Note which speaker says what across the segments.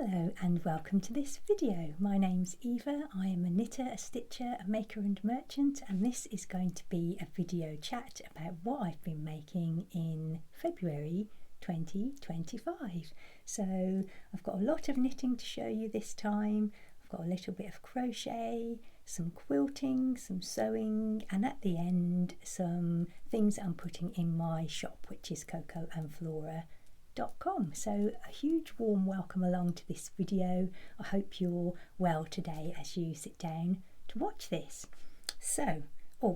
Speaker 1: Hello and welcome to this video. My name's Eva. I am a knitter, a stitcher, a maker and merchant, and this is going to be a video chat about what I've been making in February 2025. So I've got a lot of knitting to show you this time. I've got a little bit of crochet, some quilting, some sewing, and at the end some things that I'm putting in my shop, which is cocoandflora.com. So a huge warm welcome along to this video. I hope you're well today as you sit down to watch this. So,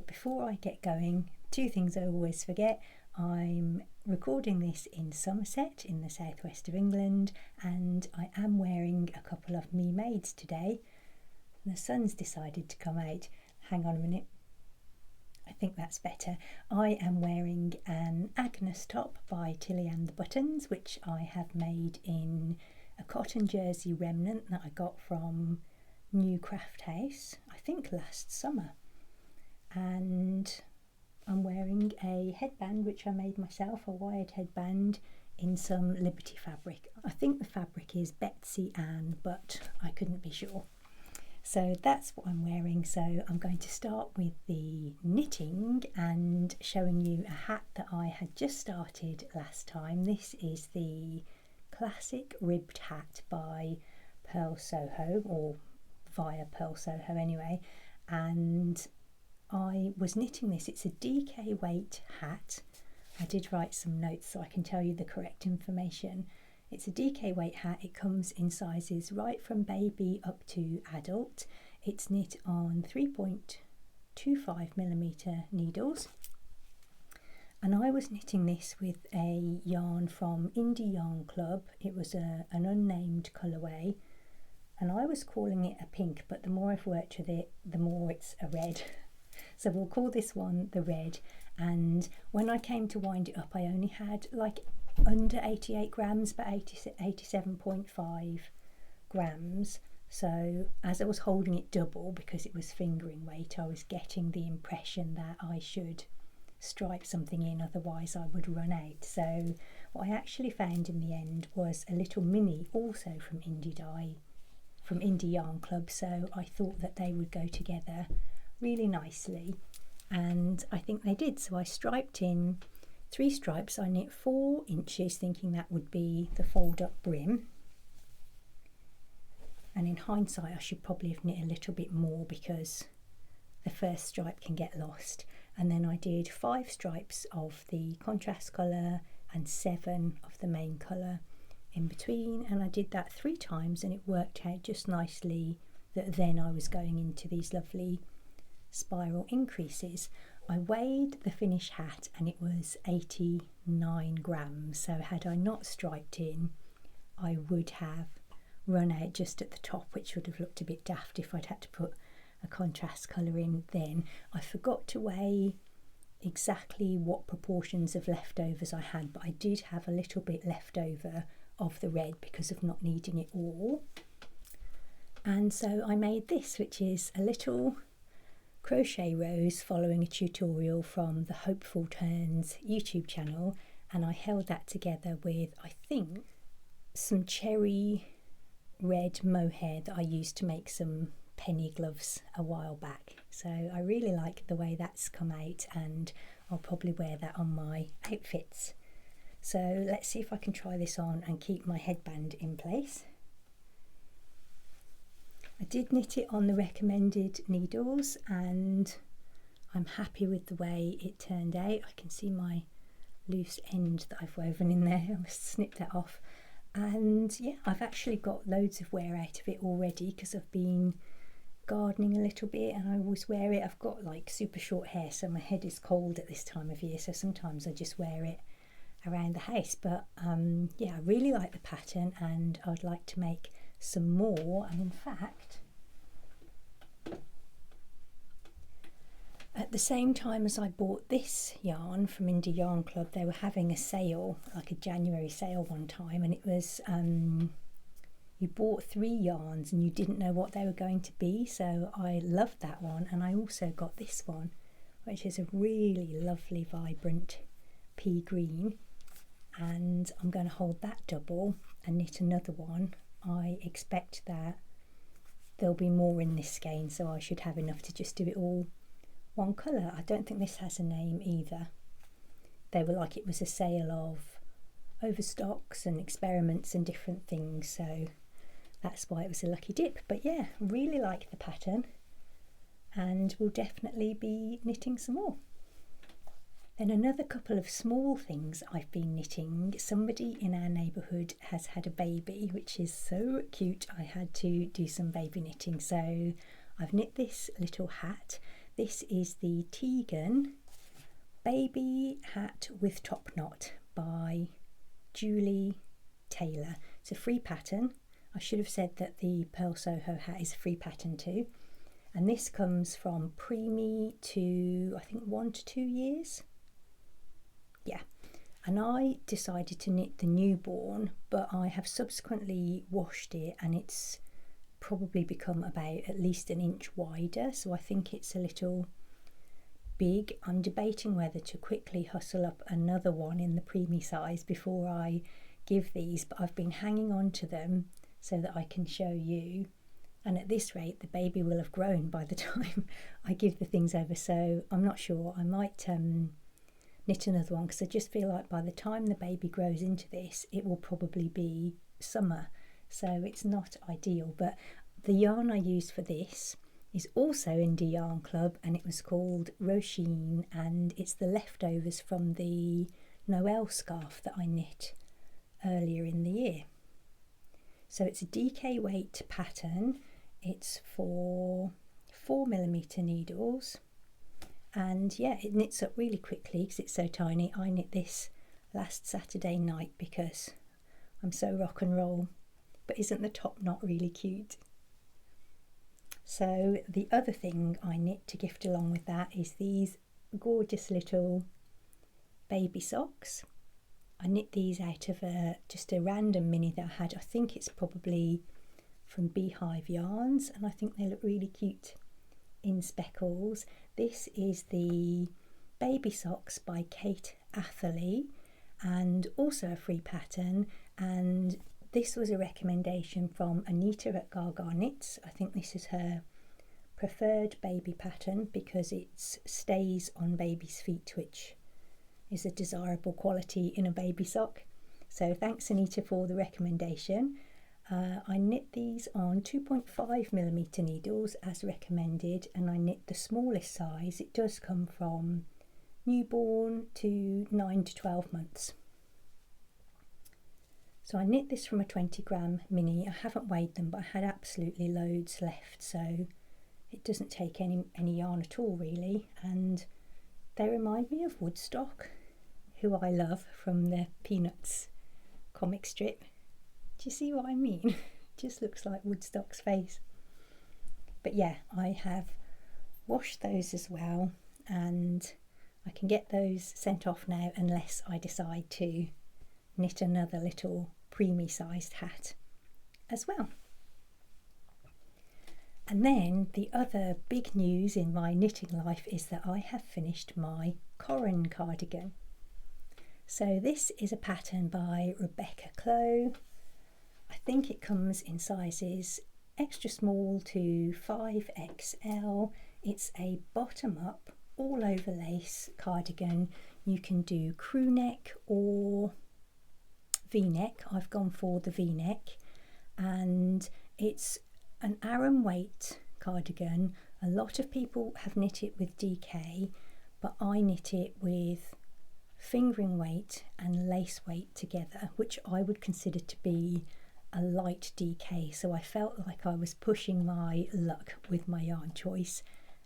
Speaker 1: before I get going, two things I always forget. I'm recording this in Somerset in the southwest of England, and I am wearing a couple of Me Maids today. The sun's decided to come out. Hang on a minute. I think that's better. I am wearing an Agnes top by Tilly and the Buttons, which I have made in a cotton jersey remnant that I got from New Craft House, I think last summer. And I'm wearing a headband which I made myself, a wired headband in some Liberty fabric. I think the fabric is Betsy Ann, but I couldn't be sure. So that's what I'm wearing. So I'm going to start with the knitting and showing you a hat that I had just started last time. This is the classic ribbed hat by Pearl Soho, or via Pearl Soho anyway, and I was knitting this. It's a DK weight hat. I did write some notes so I can tell you the correct information. It's a DK weight hat. It comes in sizes right from baby up to adult. It's knit on 3.25mm needles. And I was knitting this with a yarn from Indie Yarn Club. It was an unnamed colourway. And I was calling it a pink, but the more I've worked with it, the more it's a red. So we'll call this one the red. And when I came to wind it up, I only had like under 88 grams, but 87.5 grams. So as I was holding it double, because it was fingering weight, I was getting the impression that I should stripe something in, otherwise I would run out. So what I actually found in the end was a little mini, also from Indie Yarn Club. So I thought that they would go together really nicely, and I think they did. So I striped in 3 stripes. I knit 4 inches, thinking that would be the fold up brim, and in hindsight I should probably have knit a little bit more because the first stripe can get lost. And then I did 5 stripes of the contrast colour and 7 of the main colour in between, and I did that 3 times, and it worked out just nicely that then I was going into these lovely spiral increases. I weighed the finished hat and it was 89 grams, so had I not striped in, I would have run out just at the top, which would have looked a bit daft if I'd had to put a contrast colour in then. I forgot to weigh exactly what proportions of leftovers I had, but I did have a little bit left over of the red because of not needing it all. And so I made this, which is a little crochet rose following a tutorial from the Hopeful Turns YouTube channel, and I held that together with, I think, some cherry red mohair that I used to make some penny gloves a while back. So I really like the way that's come out, and I'll probably wear that on my outfits. So let's see if I can try this on and keep my headband in place. I did knit it on the recommended needles, and I'm happy with the way it turned out. I can see my loose end that I've woven in there. I must snip that off. And yeah, I've actually got loads of wear out of it already because I've been gardening a little bit, and I always wear it. I've got like super short hair, so my head is cold at this time of year, so sometimes I just wear it around the house. But yeah, I really like the pattern, and I'd like to make some more. And in fact, at the same time as I bought this yarn from Indie Yarn Club, they were having a sale, like a January sale one time, and it was you bought 3 yarns and you didn't know what they were going to be. So I loved that one, and I also got this one, which is a really lovely vibrant pea green, and I'm going to hold that double and knit another one I expect that there'll be more in this skein, so I should have enough to just do it all one colour. I don't think this has a name either. They were like, it was a sale of overstocks and experiments and different things, so that's why it was a lucky dip. But yeah, really like the pattern, and we'll definitely be knitting some more. Then another couple of small things I've been knitting. Somebody in our neighbourhood has had a baby, which is so cute. I had to do some baby knitting, so I've knit this little hat. This is the Tegan Baby Hat with Top Knot by Julie Taylor. It's a free pattern. I should have said that the Pearl Soho hat is a free pattern too. And this comes from preemie to, I think, 1 to 2 years. Yeah, and I decided to knit the newborn, but I have subsequently washed it and it's probably become about at least an inch wider, so I think it's a little big. I'm debating whether to quickly hustle up another one in the preemie size before I give these, but I've been hanging on to them so that I can show you, and at this rate the baby will have grown by the time I give the things over, so I'm not sure. I might knit another one because I just feel like by the time the baby grows into this it will probably be summer, so it's not ideal. But the yarn I used for this is also Indie Yarn Club, and it was called Roisin, and it's the leftovers from the Noel scarf that I knit earlier in the year. So it's a DK weight pattern. It's for 4mm needles, and yeah, it knits up really quickly because it's so tiny. I knit this last Saturday night because I'm so rock and roll. But isn't the top knot really cute? So the other thing I knit to gift along with that is these gorgeous little baby socks. I knit these out of just a random mini that I had. I think it's probably from Beehive Yarns, and I think they look really cute in speckles. This is the Baby Socks by Kate Atherley, and also a free pattern, and this was a recommendation from Anita at Gaga Knits. I think this is her preferred baby pattern because it stays on baby's feet, which is a desirable quality in a baby sock. So thanks Anita for the recommendation. I knit these on 2.5mm needles as recommended, and I knit the smallest size. It does come from newborn to 9 to 12 months. So I knit this from a 20g mini. I haven't weighed them, but I had absolutely loads left, so it doesn't take any yarn at all really, and they remind me of Woodstock, who I love from the Peanuts comic strip. Do you see what I mean? Just looks like Woodstock's face. But yeah, I have washed those as well, and I can get those sent off now unless I decide to knit another little preemie sized hat as well. And then the other big news in my knitting life is that I have finished my Corin cardigan. So this is a pattern by Rebecca Clow. I think it comes in sizes extra small to 5XL. It's a bottom up all over lace cardigan. You can do crew neck or V-neck. I've gone for the V-neck, and it's an Aran weight cardigan. A lot of people have knit it with DK, but I knit it with fingering weight and lace weight together, which I would consider to be a light DK, so I felt like I was pushing my luck with my yarn choice,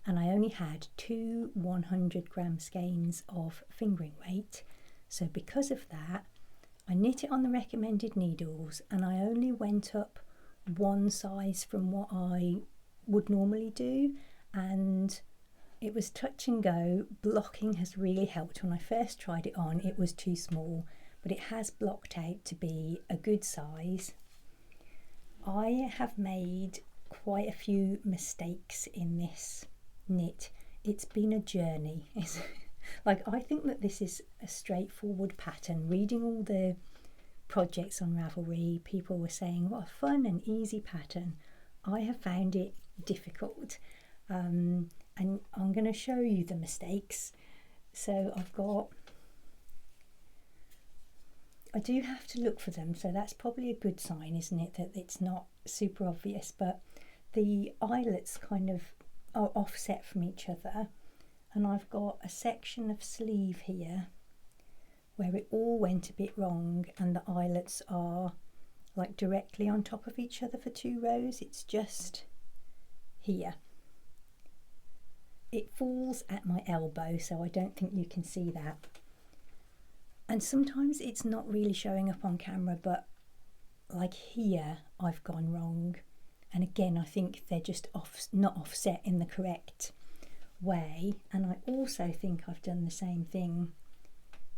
Speaker 1: and I only had 2 100g skeins of fingering weight. So because of that, I knit it on the recommended needles, and I only went up one size from what I would normally do, and it was touch and go. Blocking has really helped. When I first tried it on, it was too small, but it has blocked out to be a good size. I have made quite a few mistakes in this knit. It's been a journey. Like, I think that this is a straightforward pattern. Reading all the projects on Ravelry, people were saying what a fun and easy pattern. I have found it difficult, and I'm going to show you the mistakes. So I do have to look for them, so that's probably a good sign, isn't it, that it's not super obvious, but the eyelets kind of are offset from each other, and I've got a section of sleeve here where it all went a bit wrong and the eyelets are like directly on top of each other for 2 rows. It's just here. It falls at my elbow, so I don't think you can see that. And sometimes it's not really showing up on camera, but like here I've gone wrong. And again, I think they're just not offset in the correct way. And I also think I've done the same thing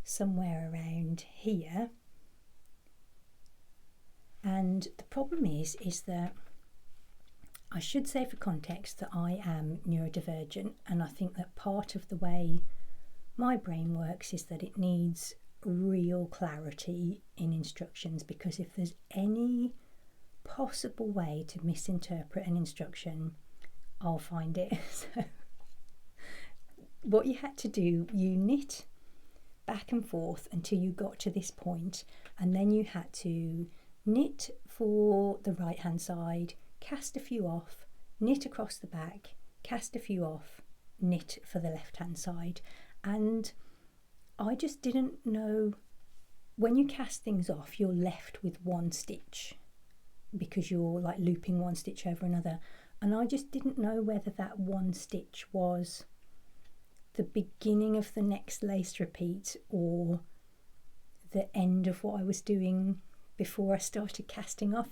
Speaker 1: somewhere around here. And the problem is that I should say for context that I am neurodivergent, and I think that part of the way my brain works is that it needs real clarity in instructions, because if there's any possible way to misinterpret an instruction, I'll find it. So what you had to do, you knit back and forth until you got to this point, and then you had to knit for the right hand side, cast a few off, knit across the back, cast a few off, knit for the left hand side. And I just didn't know, when you cast things off you're left with one stitch because you're like looping one stitch over another, and I just didn't know whether that one stitch was the beginning of the next lace repeat or the end of what I was doing before I started casting off.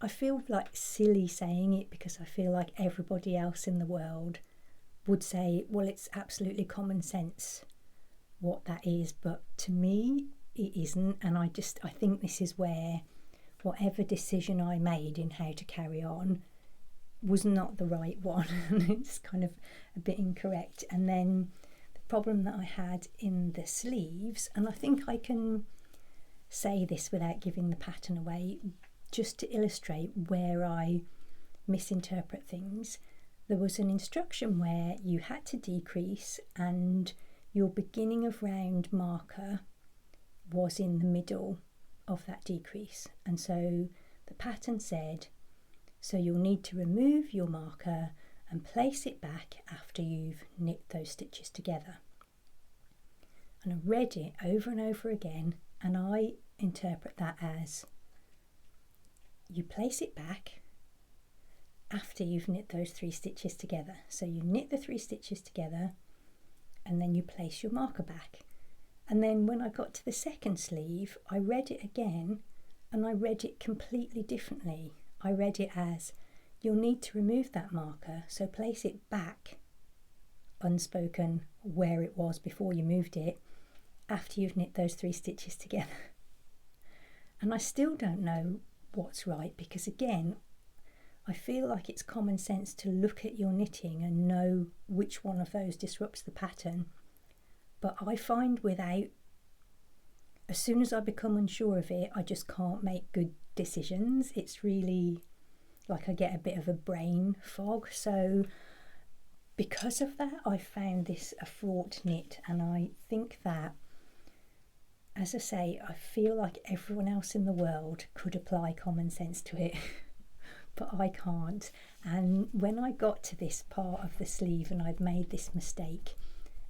Speaker 1: I feel like silly saying it, because I feel like everybody else in the world would say, well, it's absolutely common sense what that is, but to me it isn't. And I think this is where whatever decision I made in how to carry on was not the right one, and it's kind of a bit incorrect. And then the problem that I had in the sleeves, and I think I can say this without giving the pattern away, just to illustrate where I misinterpret things, there was an instruction where you had to decrease and your beginning of round marker was in the middle of that decrease. And so the pattern said, so you'll need to remove your marker and place it back after you've knit those stitches together. And I read it over and over again, and I interpret that as you place it back after you've knit those 3 stitches together. So you knit the 3 stitches together and then you place your marker back. And then when I got to the second sleeve, I read it again, and I read it completely differently. I read it as, you'll need to remove that marker, so place it back, unspoken, where it was before you moved it, after you've knit those 3 stitches together. And I still don't know what's right, because again, I feel like it's common sense to look at your knitting and know which one of those disrupts the pattern. But I find as soon as I become unsure of it, I just can't make good decisions. It's really like I get a bit of a brain fog. So because of that, I found this a fraught knit, and I think that, as I say, I feel like everyone else in the world could apply common sense to it, but I can't. And when I got to this part of the sleeve and I'd made this mistake,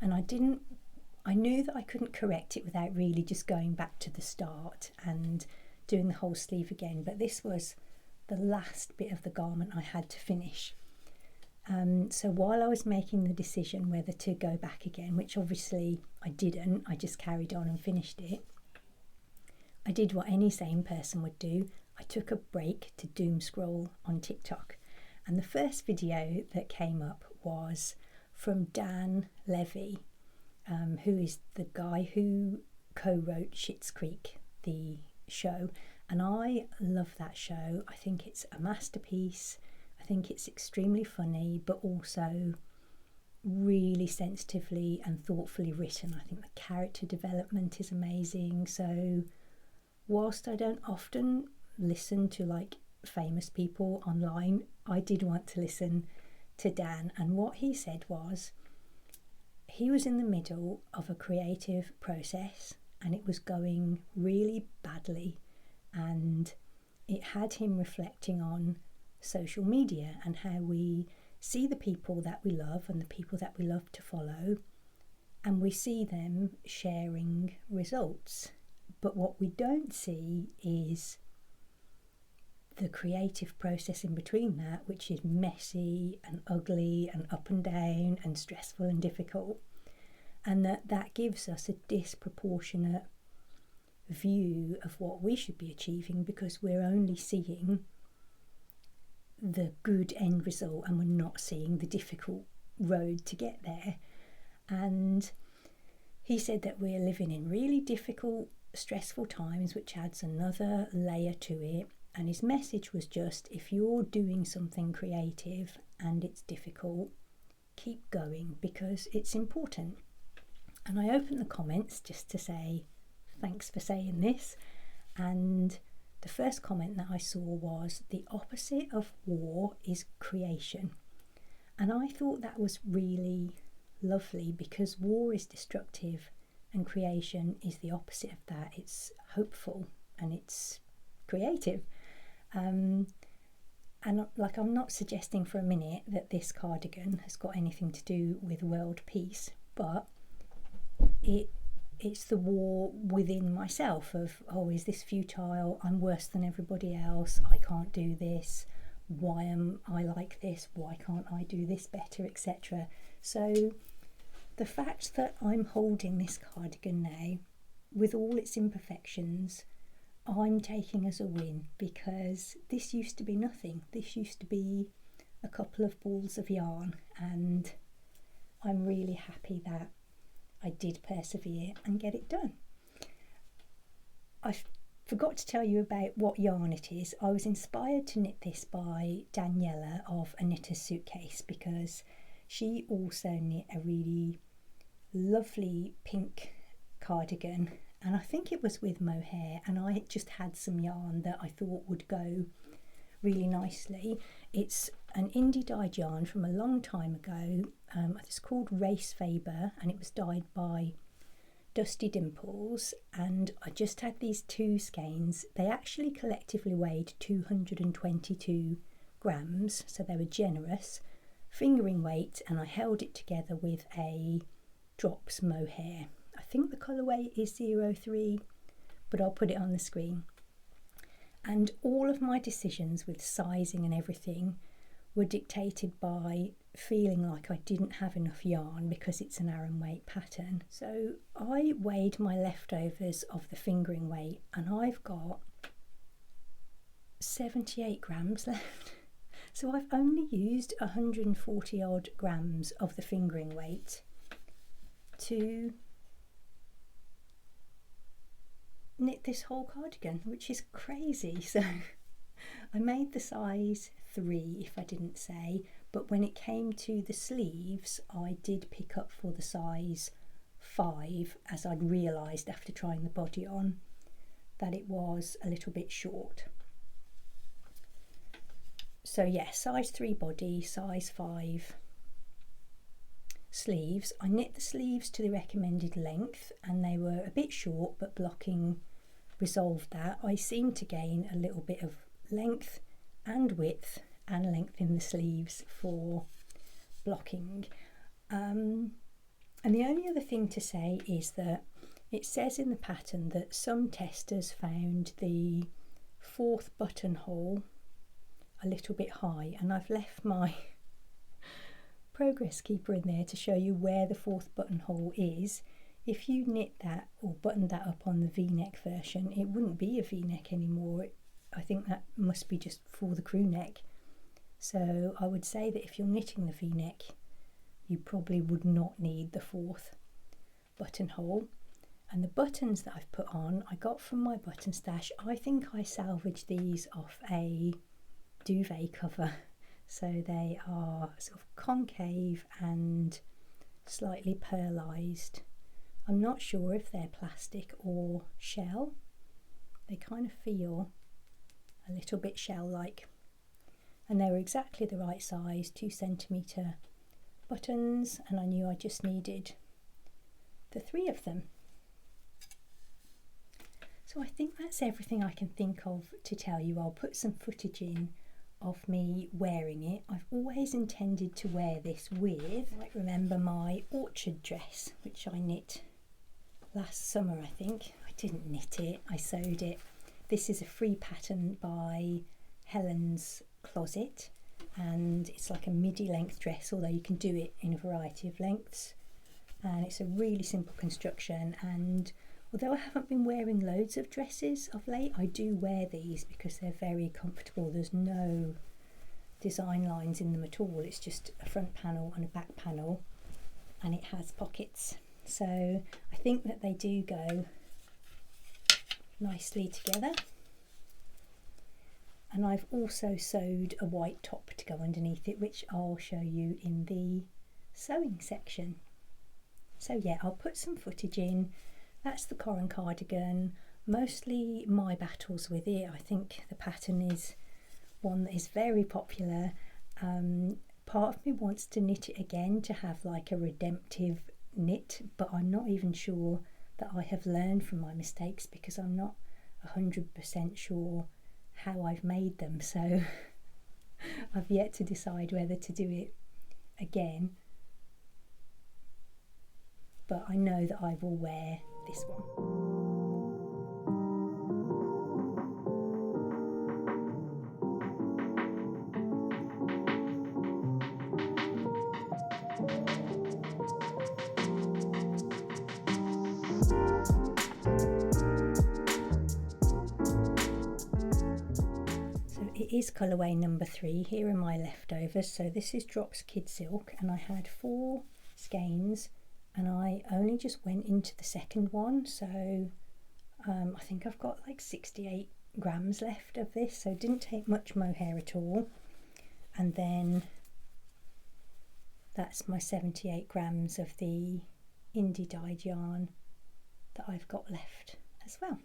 Speaker 1: and I knew that I couldn't correct it without really just going back to the start and doing the whole sleeve again, but this was the last bit of the garment I had to finish. So while I was making the decision whether to go back again, which obviously I didn't, I just carried on and finished it, I did what any sane person would do. I took a break to doom scroll on TikTok, and the first video that came up was from Dan Levy, who is the guy who co-wrote Schitt's Creek, the show, and I love that show. I think it's a masterpiece. I think it's extremely funny, but also really sensitively and thoughtfully written. I think the character development is amazing. So whilst I don't often listen to like famous people online, I did want to listen to Dan, and what he said was he was in the middle of a creative process and it was going really badly, and it had him reflecting on social media and how we see the people that we love and the people that we love to follow, and we see them sharing results, but what we don't see is the creative process in between that, which is messy and ugly and up and down and stressful and difficult, and that gives us a disproportionate view of what we should be achieving because we're only seeing the good end result and we're not seeing the difficult road to get there. And he said that we're living in really difficult, stressful times, which adds another layer to it. And his message was just, if you're doing something creative and it's difficult, keep going because it's important. And I opened the comments just to say, thanks for saying this. And the first comment that I saw was, the opposite of war is creation. And I thought that was really lovely because war is destructive and creation is the opposite of that. It's hopeful and it's creative. And like, I'm not suggesting for a minute that this cardigan has got anything to do with world peace, but it's the war within myself of, oh, is this futile? I'm worse than everybody else. I can't do this. Why am I like this? Why can't I do this better, etc. So the fact that I'm holding this cardigan now with all its imperfections, I'm taking as a win, because this used to be nothing. This used to be a couple of balls of yarn, and I'm really happy that I did persevere and get it done. I forgot to tell you about what yarn it is. I was inspired to knit this by Daniela of A Knitter's Suitcase, because she also knit a really lovely pink cardigan, and I think it was with mohair, and I just had some yarn that I thought would go really nicely. It's an indie dyed yarn from a long time ago. It's called Race Faber, and it was dyed by Dusty Dimples, and I just had these two skeins. They actually collectively weighed 222 grams, so they were generous fingering weight, and I held it together with a drops mohair. I think the colourway is 03, but I'll put it on the screen. And all of my decisions with sizing and everything were dictated by feeling like I didn't have enough yarn because it's an Aran weight pattern. So I weighed my leftovers of the fingering weight, and I've got 78 grams left. So I've only used 140 odd grams of the fingering weight to knit this whole cardigan, which is crazy. So I made the size 3, if I didn't say, but when it came to the sleeves I did pick up for the size 5, as I'd realised after trying the body on that it was a little bit short. So yeah, size 3 body, size 5 sleeves. I knit the sleeves to the recommended length, and they were a bit short, but blocking resolved that. I seemed to gain a little bit of length and width and length in the sleeves for blocking. And the only other thing to say is that it says in the pattern that some testers found the 4th buttonhole a little bit high, and I've left my progress keeper in there to show you where the 4th buttonhole is. If you knit that or button that up on the v-neck version, it wouldn't be a v-neck anymore. I think that must be just for the crew neck. So I would say that if you're knitting the v-neck, you probably would not need the 4th buttonhole. And the buttons that I've put on, I got from my button stash. I think I salvaged these off a duvet cover. So they are sort of concave and slightly pearlised. I'm not sure if they're plastic or shell, They kind of feel a little bit shell-like, and they were exactly the right size, 2cm buttons, and I knew I just needed the 3 of them. So I think that's everything I can think of to tell you. I'll put some footage in of me wearing it. I've always intended to wear this with, you might remember my orchard dress, which I knit last summer, I think. I didn't knit it, I sewed it. This is a free pattern by Helen's Closet, and it's like a midi length dress, although you can do it in a variety of lengths, and it's a really simple construction. And although I haven't been wearing loads of dresses of late, I do wear these because they're very comfortable. There's no design lines in them at all. It's just a front panel and a back panel, and it has pockets. So I think that they do go nicely together. And I've also sewed a white top to go underneath it, which I'll show you in the sewing section. So yeah, I'll put some footage in. That's the Corin cardigan, mostly my battles with it. I think the pattern is one that is very popular. Part of me wants to knit it again to have like a redemptive knit, but I'm not even sure that I have learned from my mistakes, because I'm not 100% sure how I've made them. So I've yet to decide whether to do it again, but I know that I will wear this one. It is colourway number 3. Here are my leftovers. So this is Drops Kid Silk, and I had 4 skeins and I only just went into the second one, so I think I've got like 68 grams left of this, so it didn't take much mohair at all. And then that's my 78 grams of the indie dyed yarn that I've got left as well.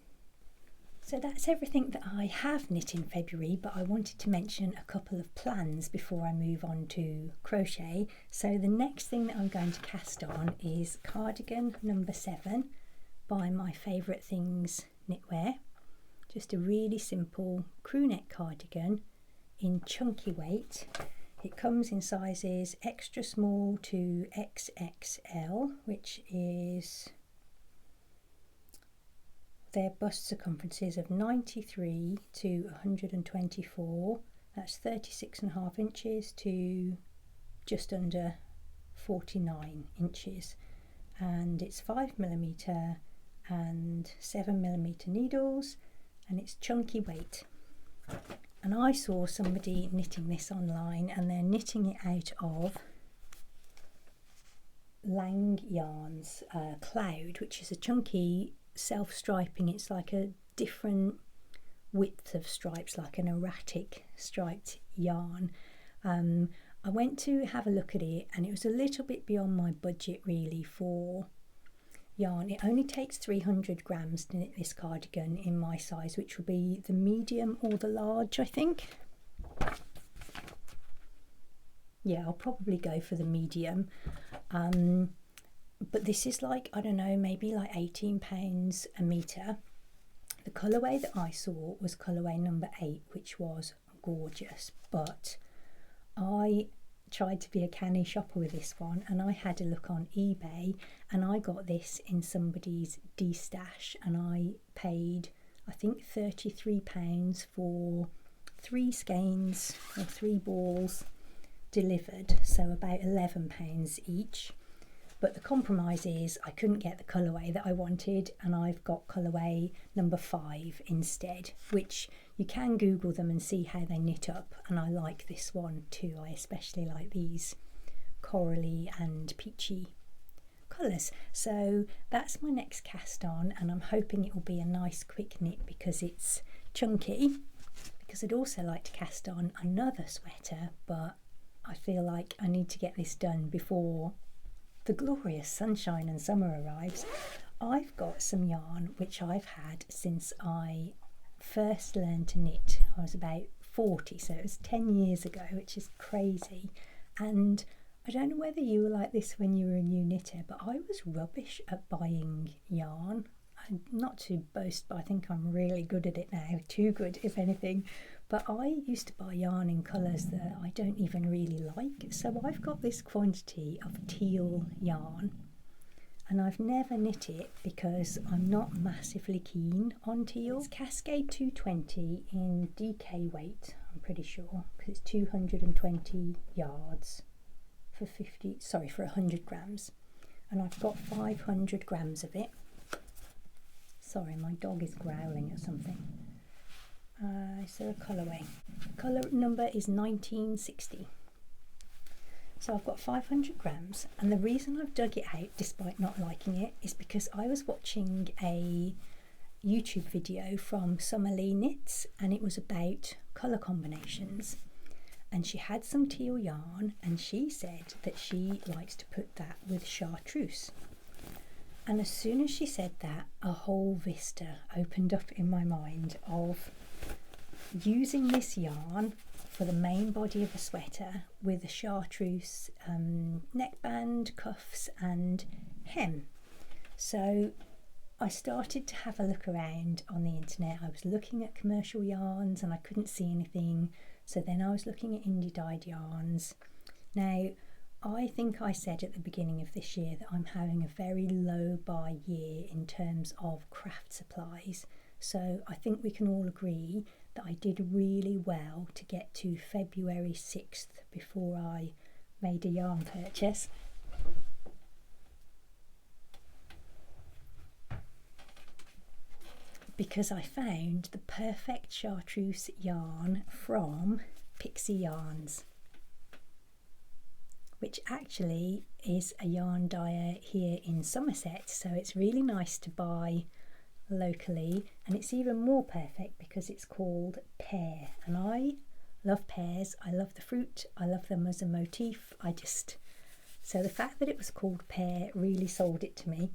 Speaker 1: So that's everything that I have knit in February, but I wanted to mention a couple of plans before I move on to crochet. So the next thing that I'm going to cast on is cardigan number 7 by My Favourite Things Knitwear. Just a really simple crew neck cardigan in chunky weight. It comes in sizes extra small to XXL, which is their bust circumferences of 93 to 124. That's 36.5 inches to just under 49 inches, and it's 5mm and 7mm needles, and it's chunky weight. And I saw somebody knitting this online, and they're knitting it out of Lang Yarns Cloud, which is a chunky self-striping. It's like a different width of stripes, like an erratic striped yarn. I went to have a look at it, and it was a little bit beyond my budget really for yarn. It only takes 300 grams to knit this cardigan in my size, which will be the medium or the large, I think. Yeah, I'll probably go for the medium. But this is like, I don't know, maybe like £18 a metre. The colourway that I saw was colourway number 8, which was gorgeous, but I tried to be a canny shopper with this one, and I had a look on eBay, and I got this in somebody's de-stash, and I paid, I think, £33 for 3 skeins or 3 balls delivered, so about £11 each. But the compromise is I couldn't get the colourway that I wanted, and I've got colourway number 5 instead, which you can Google them and see how they knit up, and I like this one too. I especially like these corally and peachy colours. So that's my next cast on, and I'm hoping it will be a nice quick knit because it's chunky, because I'd also like to cast on another sweater, but I feel like I need to get this done before the glorious sunshine and summer arrives. I've got some yarn which I've had since I first learned to knit, I was about 40, so it was 10 years ago, which is crazy. And I don't know whether you were like this when you were a new knitter, but I was rubbish at buying yarn. And not to boast, but I think I'm really good at it now, too good if anything. But I used to buy yarn in colours that I don't even really like. So I've got this quantity of teal yarn, and I've never knit it because I'm not massively keen on teal. It's Cascade 220 in DK weight, I'm pretty sure, because it's 220 yards for 100 grams. And I've got 500 grams of it. Sorry, my dog is growling at something. Is there a colourway? Colour number is 1960. So I've got 500 grams, and the reason I've dug it out despite not liking it is because I was watching a YouTube video from Summer Lee Knits, and it was about colour combinations, and she had some teal yarn, and she said that she likes to put that with chartreuse. And as soon as she said that, a whole vista opened up in my mind of using this yarn for the main body of a sweater with a chartreuse neckband, cuffs and hem. So I started to have a look around on the internet. I was looking at commercial yarns and I couldn't see anything, so then I was looking at indie dyed yarns. Now I think I said at the beginning of this year that I'm having a very low buy year in terms of craft supplies, so I think we can all agree that I did really well to get to February 6th before I made a yarn purchase. Because I found the perfect chartreuse yarn from Pixie Yarns, which actually is a yarn dyer here in Somerset, so it's really nice to buy locally, and it's even more perfect because it's called Pear, and I love pears. I love the fruit, I love them as a motif. So the fact that it was called Pear really sold it to me.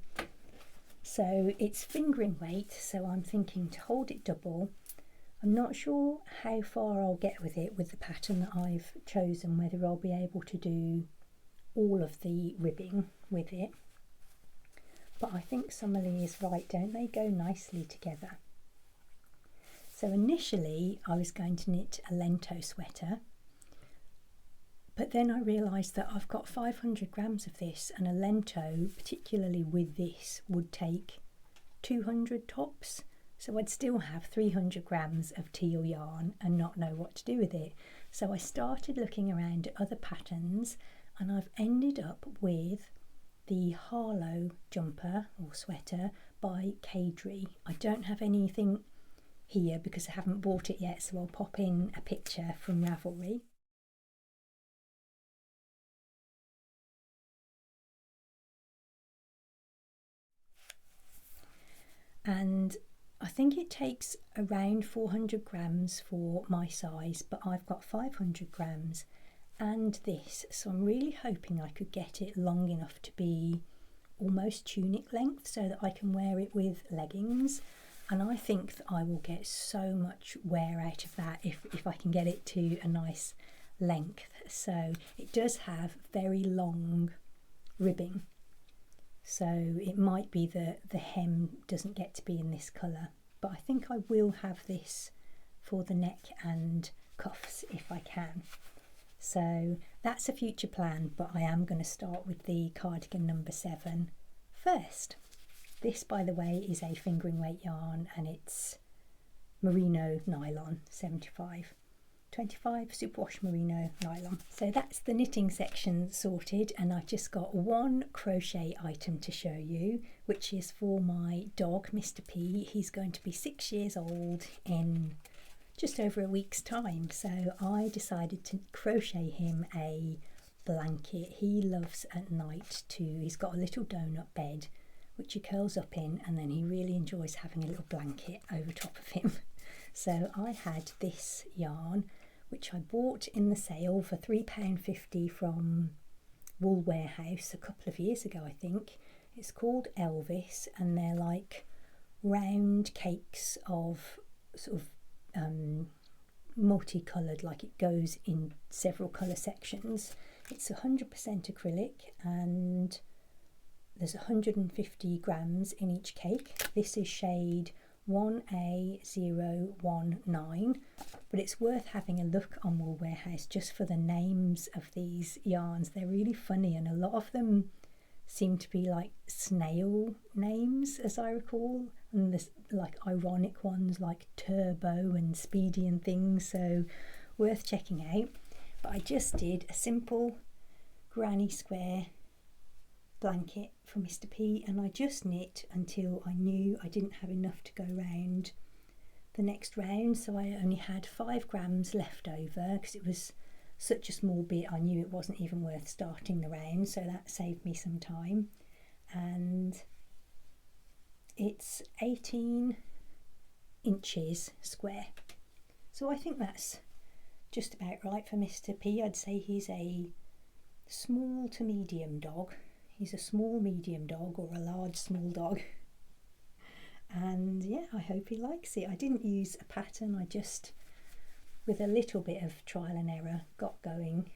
Speaker 1: So it's fingering weight, so I'm thinking to hold it double. I'm not sure how far I'll get with it with the pattern that I've chosen, whether I'll be able to do all of the ribbing with it. But I think Summer Lee is right, don't they go nicely together? So initially I was going to knit a lento sweater, but then I realised that I've got 500 grams of this, and a lento, particularly with this, would take 200 tops. So I'd still have 300 grams of teal yarn and not know what to do with it. So I started looking around at other patterns, and I've ended up with the Harlow jumper or sweater by Kadri. I don't have anything here because I haven't bought it yet, so I'll pop in a picture from Ravelry. And I think it takes around 400 grams for my size, but I've got 500 grams and this, so I'm really hoping I could get it long enough to be almost tunic length so that I can wear it with leggings. And I think that I will get so much wear out of that if I can get it to a nice length. So it does have very long ribbing, so it might be that the hem doesn't get to be in this colour, but I think I will have this for the neck and cuffs if I can. So that's a future plan, but I am going to start with the cardigan number 7 first. This, by the way, is a fingering weight yarn, and it's merino nylon 75. 25 superwash merino nylon. So that's the knitting section sorted, and I've just got one crochet item to show you, which is for my dog Mr. P. He's going to be 6 years old in just over a week's time, so I decided to crochet him a blanket. He loves at night he's got a little donut bed which he curls up in, and then he really enjoys having a little blanket over top of him. So I had this yarn which I bought in the sale for £3.50 from Wool Warehouse a couple of years ago, I think. It's called Elvis, and they're like round cakes of sort of multicoloured, like it goes in several colour sections. It's 100% acrylic and there's 150 grams in each cake. This is shade 1A019, but it's worth having a look on Wool Warehouse just for the names of these yarns. They're really funny, and a lot of them seem to be like snail names, as I recall, and there's like ironic ones like Turbo and Speedy and things, so worth checking out. But I just did a simple granny square blanket for Mr. P, and I just knit until I knew I didn't have enough to go round the next round, so I only had 5 grams left over because it was such a small bit. I knew it wasn't even worth starting the round, so that saved me some time. And it's 18 inches square, so I think that's just about right for Mr. P. I'd say he's a small to medium dog. He's a small medium dog or a large small dog, and yeah, I hope he likes it. I didn't use a pattern, I just, with a little bit of trial and error, got going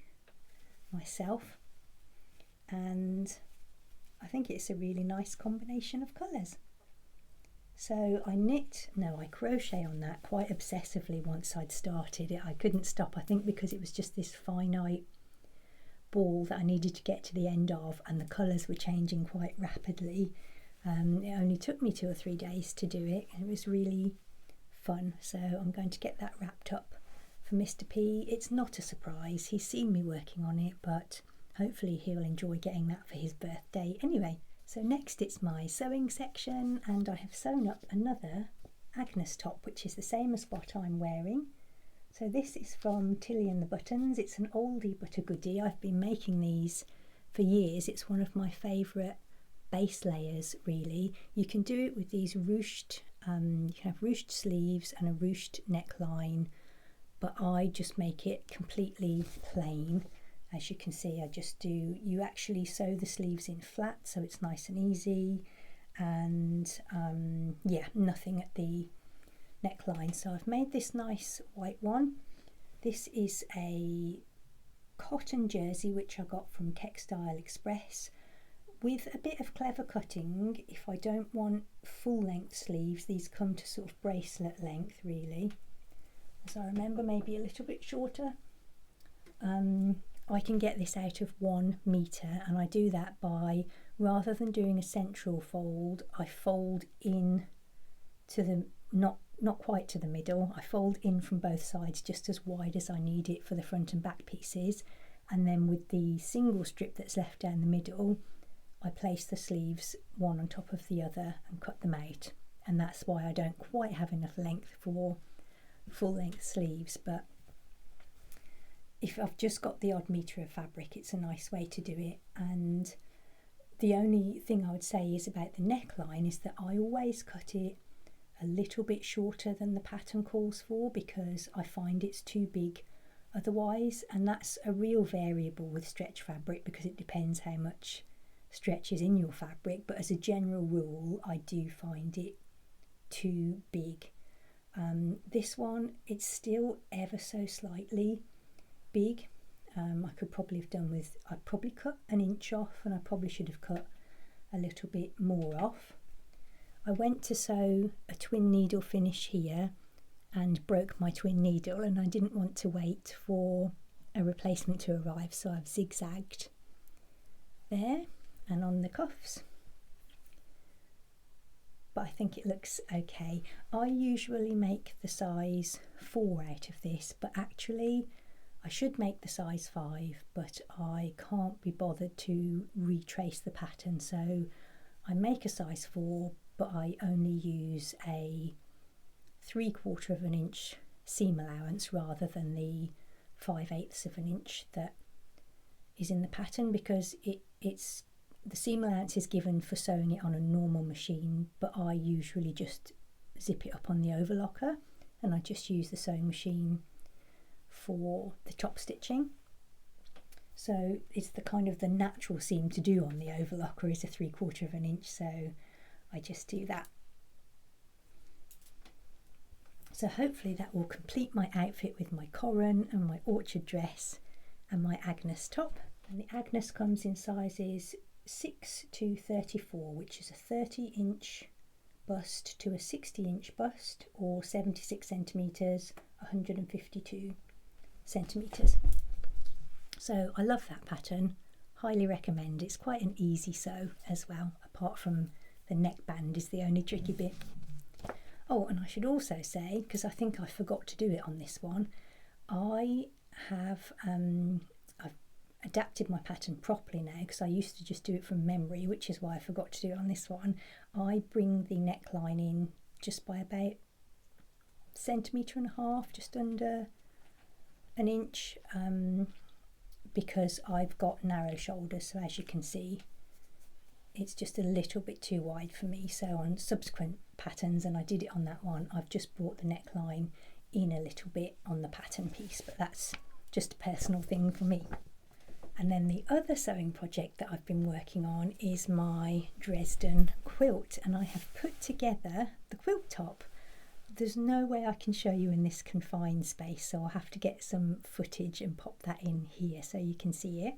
Speaker 1: myself, and I think it's a really nice combination of colours. So I crochet on that quite obsessively once I'd started it. I couldn't stop, I think because it was just this finite ball that I needed to get to the end of, and the colours were changing quite rapidly. It only took me 2 or 3 days to do it, and it was really fun. So I'm going to get that wrapped up for Mr. P. It's not a surprise, he's seen me working on it, but hopefully he'll enjoy getting that for his birthday anyway. So next it's my sewing section, and I have sewn up another Agnes top, which is the same as what I'm wearing. So this is from Tilly and the Buttons. It's an oldie but a goodie. I've been making these for years. It's one of my favourite base layers, really. You can do it with these ruched, you can have ruched sleeves and a ruched neckline, but I just make it completely plain. As you can see, you actually sew the sleeves in flat, so it's nice and easy, and yeah, nothing at the neckline. So I've made this nice white one. This is a cotton jersey which I got from Textile Express. With a bit of clever cutting, if I don't want full length sleeves, these come to sort of bracelet length really, as I remember, maybe a little bit shorter. I can get this out of 1 metre, and I do that by, rather than doing a central fold, I fold in to the, not quite to the middle, I fold in from both sides just as wide as I need it for the front and back pieces, and then with the single strip that's left down the middle, I place the sleeves one on top of the other and cut them out, and that's why I don't quite have enough length for full length sleeves. But if I've just got the odd metre of fabric, it's a nice way to do it. And the only thing I would say is about the neckline is that I always cut it a little bit shorter than the pattern calls for, because I find it's too big otherwise, and that's a real variable with stretch fabric because it depends how much stretch is in your fabric, but as a general rule I do find it too big. This one, it's still ever so slightly big. I could probably have done with, I probably cut an inch off, and I probably should have cut a little bit more off. I went to sew a twin needle finish here and broke my twin needle, and I didn't want to wait for a replacement to arrive, so I've zigzagged there and on the cuffs, but I think it looks okay. I usually make the size 4 out of this, but actually I should make the size 5, but I can't be bothered to retrace the pattern, so I make a size 4, but I only use a 3/4 of an inch seam allowance rather than the 5/8 of an inch that is in the pattern, because it's the seam allowance is given for sewing it on a normal machine, but I usually just zip it up on the overlocker, and I just use the sewing machine for the top stitching. So it's the kind of the natural seam to do on the overlocker is a 3/4 of an inch, so I just do that. So hopefully that will complete my outfit with my Corin and my orchard dress and my Agnes top. And the Agnes comes in sizes 6 to 34, which is a 30-inch bust to a 60-inch bust, or 76 centimetres, 152 centimetres. So I love that pattern, highly recommend. It's quite an easy sew as well, apart from the neckband is the only tricky bit. Oh, and I should also say, because I think I forgot to do it on this one, I have I've adapted my pattern properly now, because I used to just do it from memory, which is why I forgot to do it on this one. I bring the neckline in just by about 1.5 centimetres, just under an inch, because I've got narrow shoulders, so as you can see it's just a little bit too wide for me. So on subsequent patterns, and I did it on that one, I've just brought the neckline in a little bit on the pattern piece, but that's just a personal thing for me. And then the other sewing project that I've been working on is my Dresden quilt, and I have put together the quilt top. There's no way I can show you in this confined space, so I'll have to get some footage and pop that in here so you can see it.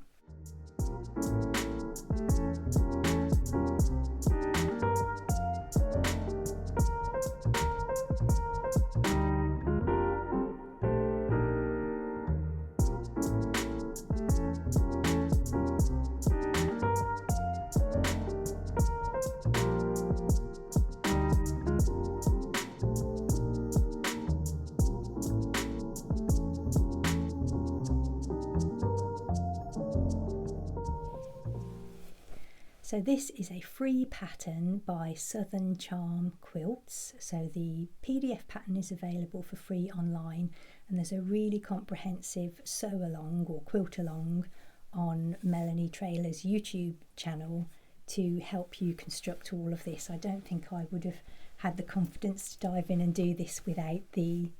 Speaker 1: So this is a free pattern by Southern Charm Quilts. So the PDF pattern is available for free online, and there's a really comprehensive sew along or quilt along on Melanie Traylor's YouTube channel to help you construct all of this. I don't think I would have had the confidence to dive in and do this without the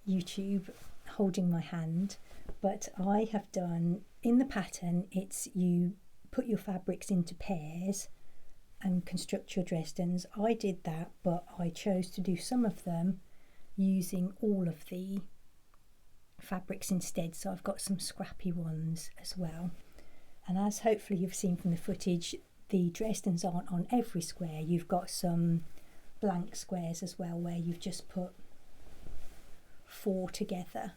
Speaker 1: YouTube holding my hand, but I have done, in the pattern, it's you put your fabrics into pairs and construct your Dresdens. I did that, but I chose to do some of them using all of the fabrics instead, so I've got some scrappy ones as well. And as hopefully you've seen from the footage, the Dresdens aren't on every square. You've got some blank squares as well where you've just put 4 together.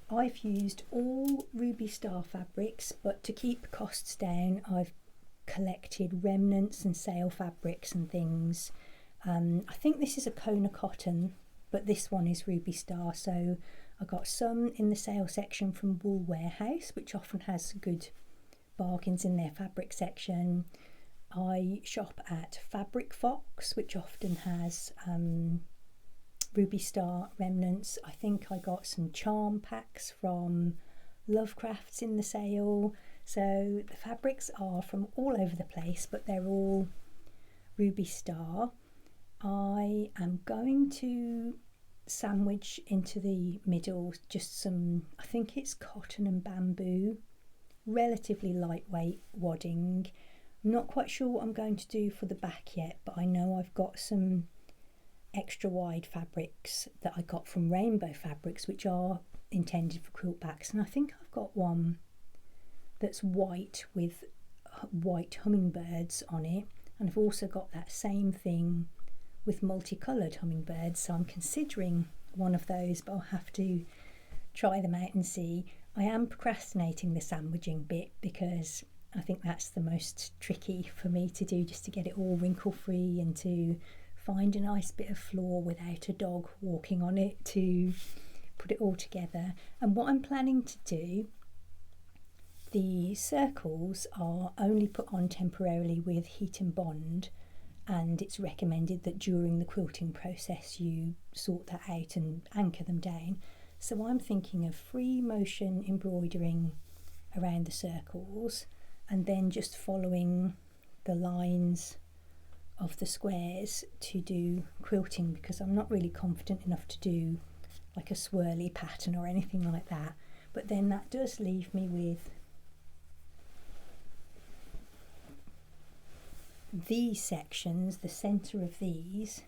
Speaker 1: I've used all Ruby Star fabrics, but to keep costs down I've collected remnants and sale fabrics and things. I think this is a Kona cotton, but this one is Ruby Star, so I got some in the sale section from Wool Warehouse, which often has good bargains in their fabric section. I shop at Fabric Fox, which often has Ruby Star remnants. I think I got some charm packs from Lovecrafts in the sale. So the fabrics are from all over the place, but they're all Ruby Star. I am going to sandwich into the middle just some, I think it's cotton and bamboo, relatively lightweight wadding. I'm not quite sure what I'm going to do for the back yet, but I know I've got some extra wide fabrics that I got from Rainbow Fabrics, which are intended for quilt backs, and I think I've got one that's white with white hummingbirds on it, and I've also got that same thing with multicoloured hummingbirds, so I'm considering one of those, but I'll have to try them out and see. I am procrastinating the sandwiching bit because I think that's the most tricky for me to do, just to get it all wrinkle free and to find a nice bit of floor without a dog walking on it to put it all together. And what I'm planning to do, the circles are only put on temporarily with heat and bond, and it's recommended that during the quilting process you sort that out and anchor them down. So I'm thinking of free motion embroidering around the circles and then just following the lines of the squares to do quilting, because I'm not really confident enough to do like a swirly pattern or anything like that. But then that does leave me with these sections, the centre of these,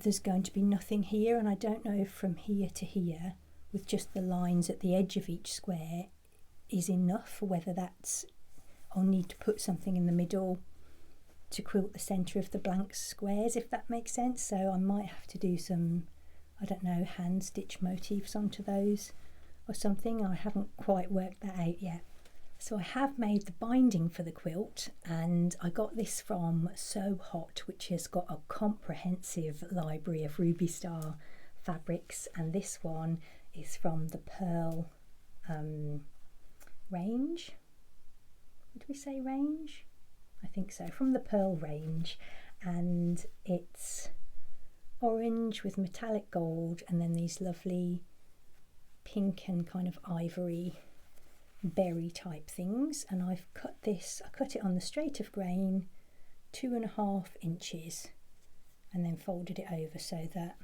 Speaker 1: there's going to be nothing here, and I don't know if from here to here with just the lines at the edge of each square is enough, or whether that's, I'll need to put something in the middle to quilt the centre of the blank squares, if that makes sense. So I might have to do some, I don't know, hand stitch motifs onto those or something. I haven't quite worked that out yet. So I have made the binding for the quilt, and I got this from So Hot, which has got a comprehensive library of Ruby Star fabrics, and this one is from the Pearl range. Did we say range? I think so, from the Pearl range, and it's orange with metallic gold and then these lovely pink and kind of ivory berry type things. And I've cut this, I cut it on the straight of grain 2.5 inches and then folded it over so that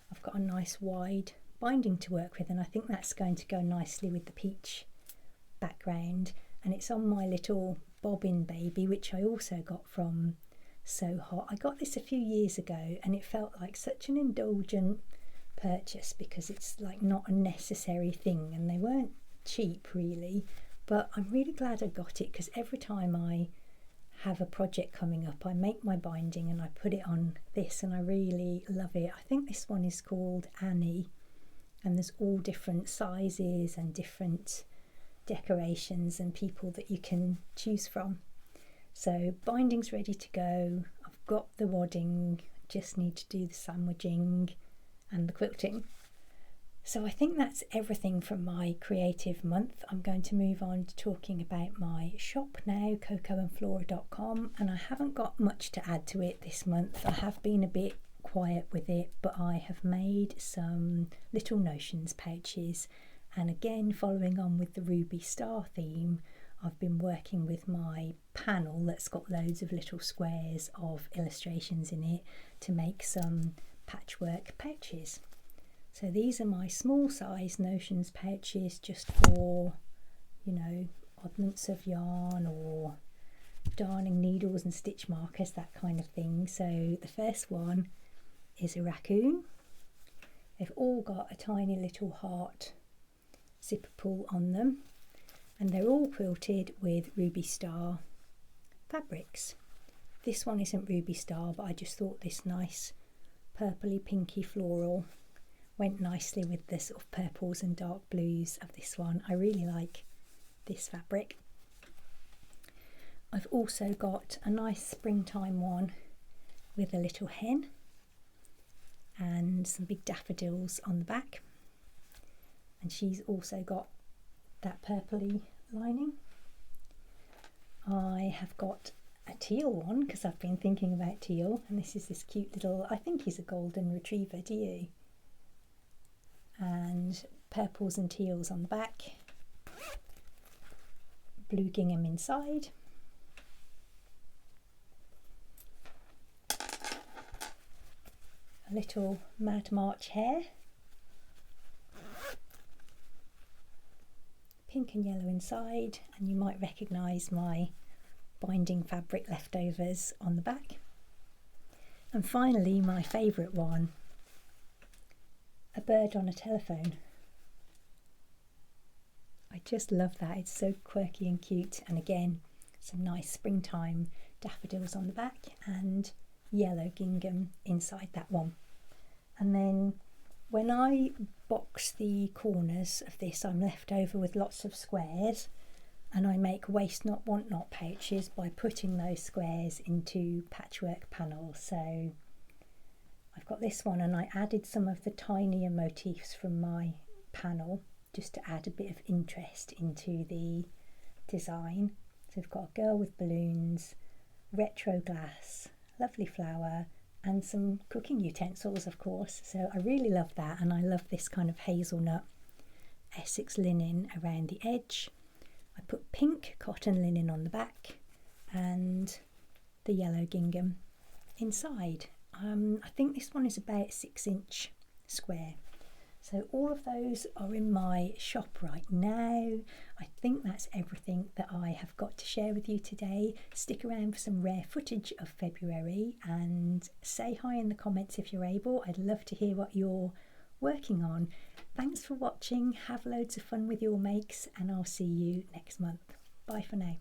Speaker 1: I've got a nice wide binding to work with, and I think that's going to go nicely with the peach background. And it's on my little bobbin baby, which I also got from So Hot. I got this a few years ago and it felt like such an indulgent purchase because it's like not a necessary thing, and they weren't cheap really, but I'm really glad I got it because every time I have a project coming up I make my binding and I put it on this, and I really love it. I think this one is called Annie, and there's all different sizes and different decorations and people that you can choose from. So binding's ready to go. I've got the wadding, just need to do the sandwiching and the quilting. So I think that's everything from my creative month. I'm going to move on to talking about my shop now, cocoandflora.com, and I haven't got much to add to it this month. I have been a bit quiet with it, but I have made some little notions pouches, and again following on with the Ruby Star theme, I've been working with my panel that's got loads of little squares of illustrations in it to make some patchwork pouches. So these are my small size notions pouches, just for, you know, oddments of yarn or darning needles and stitch markers, that kind of thing. So the first one is a raccoon. They've all got a tiny little heart zipper pull on them, and they're all quilted with Ruby Star fabrics. This one isn't Ruby Star, but I just thought this nice purpley pinky floral went nicely with the sort of purples and dark blues of this one. I really like this fabric. I've also got a nice springtime one with a little hen and some big daffodils on the back, and she's also got that purpley lining. I have got a teal one because I've been thinking about teal, and this is this cute little, I think he's a golden retriever, do you? And purples and teals on the back, blue gingham inside, a little Mad March hare, pink and yellow inside, and you might recognise my binding fabric leftovers on the back. And finally, my favourite one, a bird on a telephone. I just love that, it's so quirky and cute, and again some nice springtime daffodils on the back and yellow gingham inside that one. And then when I box the corners of this, I'm left over with lots of squares, and I make waste not want not pouches by putting those squares into patchwork panels. So I've got this one, and I added some of the tinier motifs from my panel just to add a bit of interest into the design. So we've got a girl with balloons, retro glass, lovely flower, and some cooking utensils, of course. So I really love that, and I love this kind of hazelnut Essex linen around the edge. I put pink cotton linen on the back and the yellow gingham inside. I think this one is about 6 inch square. So all of those are in my shop right now. I think that's everything that I have got to share with you today. Stick around for some rare footage of February and say hi in the comments if you're able. I'd love to hear what you're working on. Thanks for watching. Have loads of fun with your makes and I'll see you next month. Bye for now.